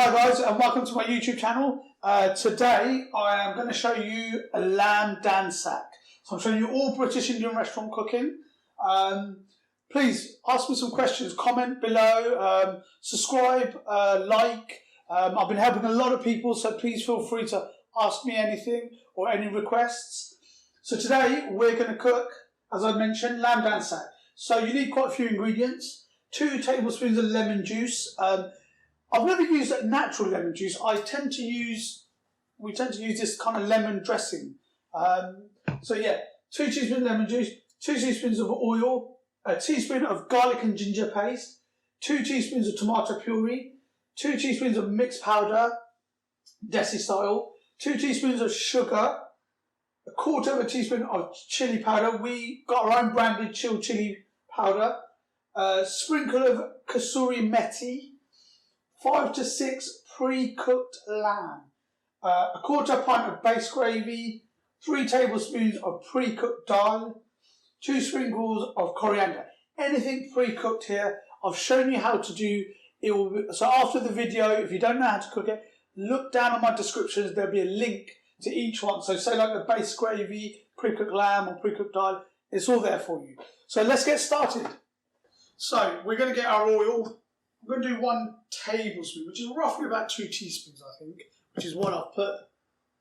Hi guys and welcome to my YouTube channel. Today I am going to show you a lamb Dhansak. So I'm showing you all British Indian restaurant cooking. Please ask me some questions, comment below, subscribe, like. I've been helping a lot of people, so please feel free to ask me anything or any requests. So today we're going to cook, as I mentioned, lamb Dhansak. So you need quite a few ingredients. 2 tablespoons of lemon juice. I've never used natural lemon juice. We tend to use this kind of lemon dressing. So yeah, 2 teaspoons of lemon juice, 2 teaspoons of oil, a teaspoon of garlic and ginger paste, 2 teaspoons of tomato puree, 2 teaspoons of mixed powder, desi style, 2 teaspoons of sugar, 1/4 teaspoon of chili powder. We got our own branded chili powder, a sprinkle of Kasoori Methi, 5 to 6 pre-cooked lamb, a 1/4 pint of base gravy, 3 tablespoons of pre-cooked dal, 2 sprinkles of coriander. Anything pre-cooked here. I've shown you how to do it. So after the video, if you don't know how to cook it, look down on my descriptions. There'll be a link to each one. So say like the base gravy, pre-cooked lamb or pre-cooked dal, it's all there for you. So let's get started. So we're going to get our oil. I'm going to do 1 tablespoon, which is roughly about 2 teaspoons, I think, which is what I've put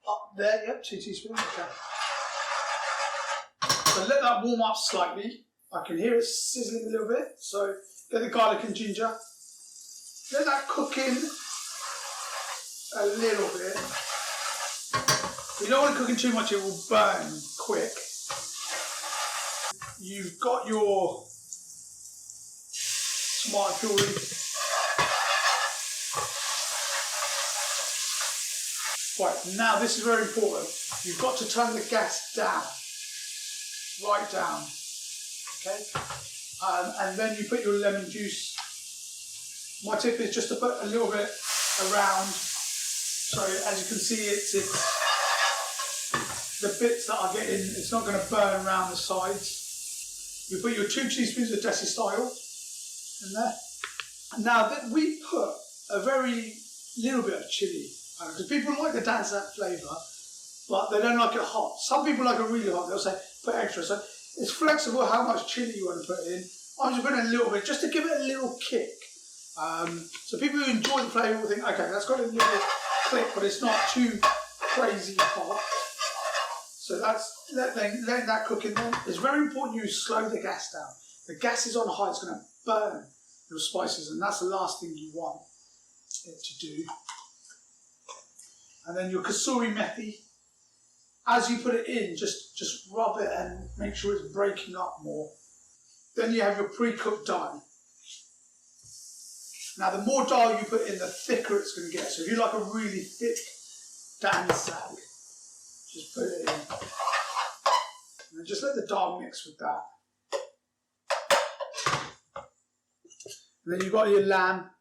up there. Yep, 2 teaspoons. Okay. So let that warm up slightly. I can hear it sizzling a little bit. So get the garlic and ginger. Let that cook in a little bit. You don't want to cook in too much, it will burn quick. You've got your tomato puree. Right, now this is very important. You've got to turn the gas down, right down, okay? And then you put your lemon juice. My tip is just to put a little bit around. So as you can see, it's the bits that are getting, it's not going to burn around the sides. You put your 2 teaspoons of desi style in there. Now we put a very little bit of chili. Because people like the Dhansak flavour, but they don't like it hot. Some people like it really hot, they'll say put extra. So it's flexible how much chili you want to put in. I'm just putting a little bit, just to give it a little kick. So people who enjoy the flavour will think, okay, that's got a little click, but it's not too crazy hot. So that's letting that cook in there. It's very important you slow the gas down. The gas is on high, it's going to burn your spices, and that's the last thing you want it to do. And then your Kasoori Methi, as you put it in, just rub it and make sure it's breaking up more. Then you have your pre-cooked dal. Now the more dal you put in, the thicker it's going to get. So if you like a really thick Dhansak, just put it in. And then just let the dal mix with that. And then you've got your lamb.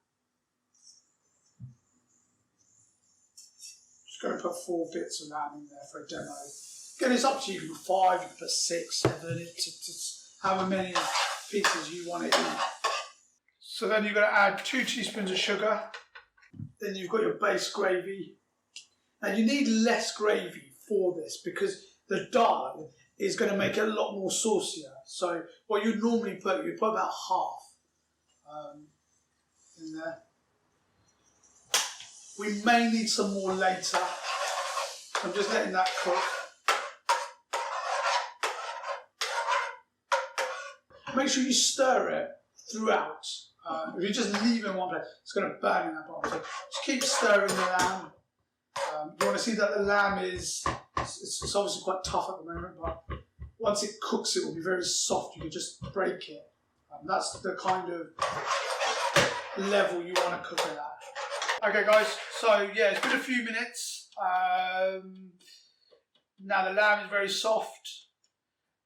Going to put 4 bits of lamb in there for a demo. Again, it's up to you. You can put 5, you can put 6, 7, it's however many pieces you want it in. So then you're going to add 2 teaspoons of sugar. Then you've got your base gravy. Now you need less gravy for this because the dal is going to make it a lot more saucier. So what you normally put, you put about half in there. We may need some more later. I'm just letting that cook. Make sure you stir it throughout. If you just leave it in one place, it's going to burn in that bottom. So just keep stirring the lamb. You want to see that the lamb it's obviously quite tough at the moment, but once it cooks, it will be very soft. You can just break it. That's the kind of level you want to cook it at. Okay guys, so yeah, it's been a few minutes. Now the lamb is very soft.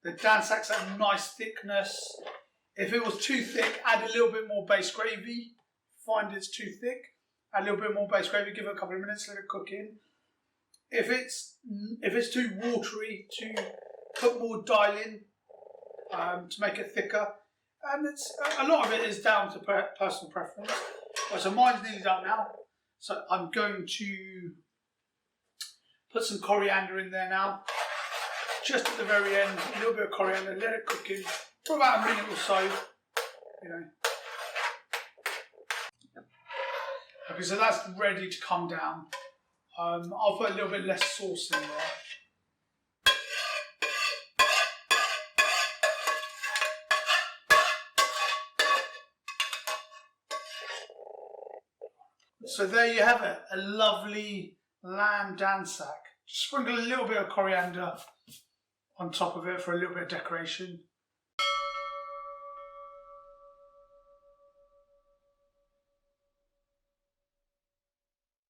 The Dhansak's at a nice thickness. If it was too thick, add a little bit more base gravy. Find it's too thick, add a little bit more base gravy, give it a couple of minutes, let it cook in. If it's too watery, to put more dal in to make it thicker. And a lot of it is down to personal preference. Right, so mine's nearly done now. So I'm going to put some coriander in there now. Just at the very end, a little bit of coriander, let it cook in for about a minute or so. You know. Okay, so that's ready to come down. I'll put a little bit less sauce in there. So there you have it, a lovely lamb Dhansak. Just sprinkle a little bit of coriander on top of it for a little bit of decoration.